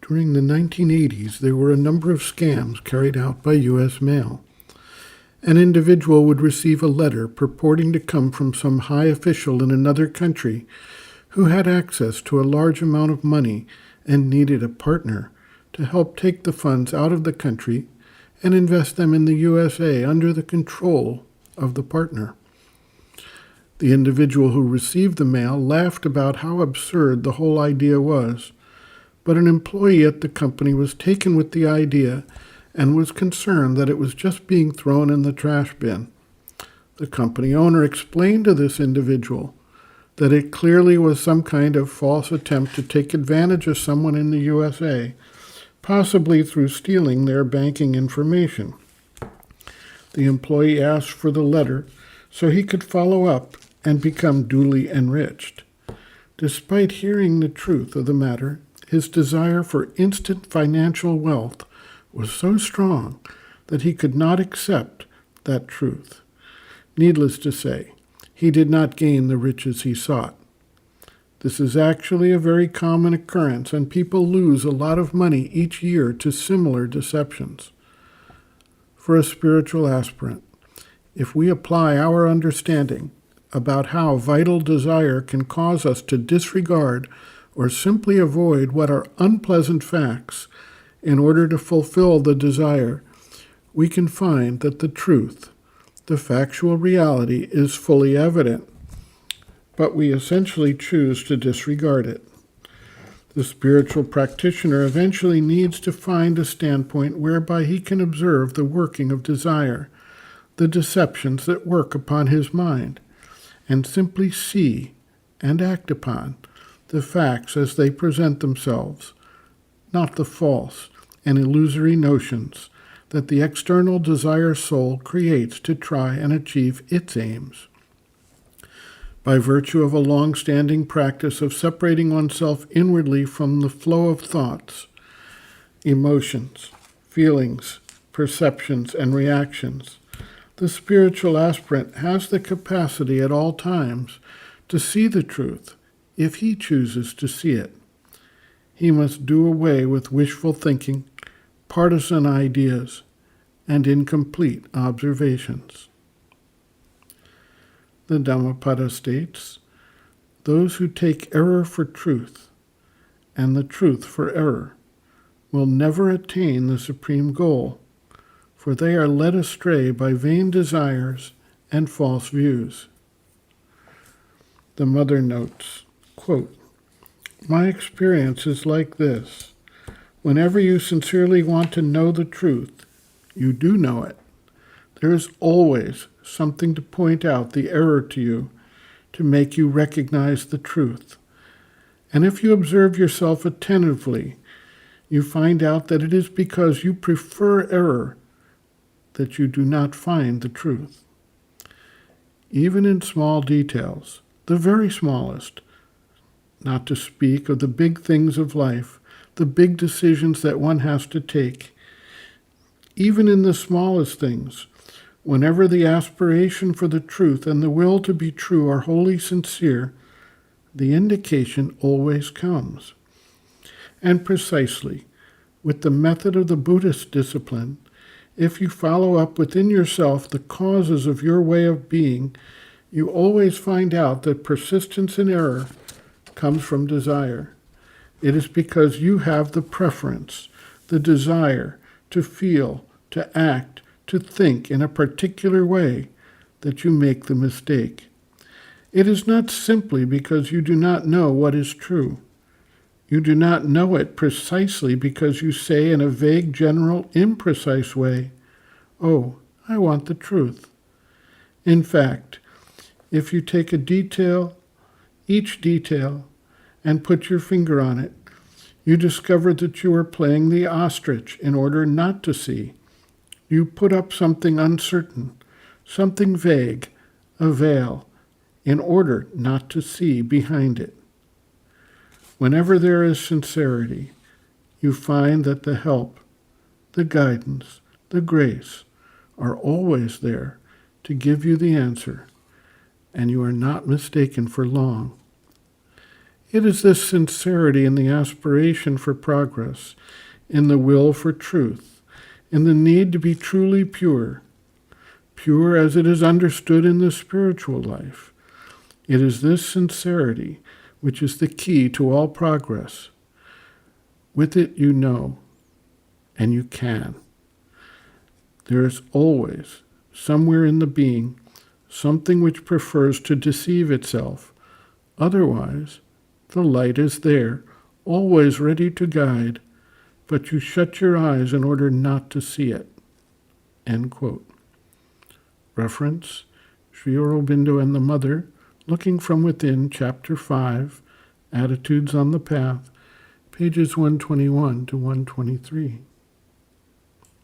During the 1980s, there were a number of scams carried out by U.S. mail. An individual would receive a letter purporting to come from some high official in another country who had access to a large amount of money and needed a partner to help take the funds out of the country and invest them in the USA under the control of the partner. The individual who received the mail laughed about how absurd the whole idea was, but an employee at the company was taken with the idea and was concerned that it was just being thrown in the trash bin. The company owner explained to this individual that it clearly was some kind of false attempt to take advantage of someone in the USA, possibly through stealing their banking information. The employee asked for the letter so he could follow up and become duly enriched. Despite hearing the truth of the matter, his desire for instant financial wealth was so strong that he could not accept that truth. Needless to say, he did not gain the riches he sought. This is actually a very common occurrence, and people lose a lot of money each year to similar deceptions. For a spiritual aspirant, if we apply our understanding about how vital desire can cause us to disregard or simply avoid what are unpleasant facts in order to fulfill the desire, we can find that the truth, the factual reality, is fully evident, but we essentially choose to disregard it. The spiritual practitioner eventually needs to find a standpoint whereby he can observe the working of desire, the deceptions that work upon his mind, and simply see and act upon the facts as they present themselves, not the false and illusory notions that the external desire soul creates to try and achieve its aims. By virtue of a long-standing practice of separating oneself inwardly from the flow of thoughts, emotions, feelings, perceptions, and reactions, the spiritual aspirant has the capacity at all times to see the truth if he chooses to see it. He must do away with wishful thinking, partisan ideas, and incomplete observations. The Dhammapada states, "Those who take error for truth and the truth for error will never attain the supreme goal, for they are led astray by vain desires and false views." The mother notes, quote, "My experience is like this. Whenever you sincerely want to know the truth, you do know it. There is always something to point out the error to you, to make you recognize the truth. And if you observe yourself attentively, you find out that it is because you prefer error that you do not find the truth. Even in small details, the very smallest, not to speak of the big things of life, the big decisions that one has to take, even in the smallest things, whenever the aspiration for the truth and the will to be true are wholly sincere, the indication always comes. And precisely, with the method of the Buddhist discipline, if you follow up within yourself the causes of your way of being, you always find out that persistence in error comes from desire. It is because you have the preference, the desire to feel, to act, to think in a particular way that you make the mistake. It is not simply because you do not know what is true. You do not know it precisely because you say in a vague, general, imprecise way, "Oh, I want the truth." In fact, if you take each detail, and put your finger on it, you discover that you are playing the ostrich in order not to see. You put up something uncertain, something vague, a veil, in order not to see behind it. Whenever there is sincerity, you find that the help, the guidance, the grace are always there to give you the answer, and you are not mistaken for long. It is this sincerity in the aspiration for progress, in the will for truth, in the need to be truly pure, pure as it is understood in the spiritual life. It is this sincerity which is the key to all progress. With it you know, and you can. There is always, somewhere in the being, something which prefers to deceive itself. Otherwise, the light is there, always ready to guide, but you shut your eyes in order not to see it. End quote. Reference, Sri Aurobindo and the Mother, Looking from Within, Chapter 5, Attitudes on the Path, pages 121 to 123.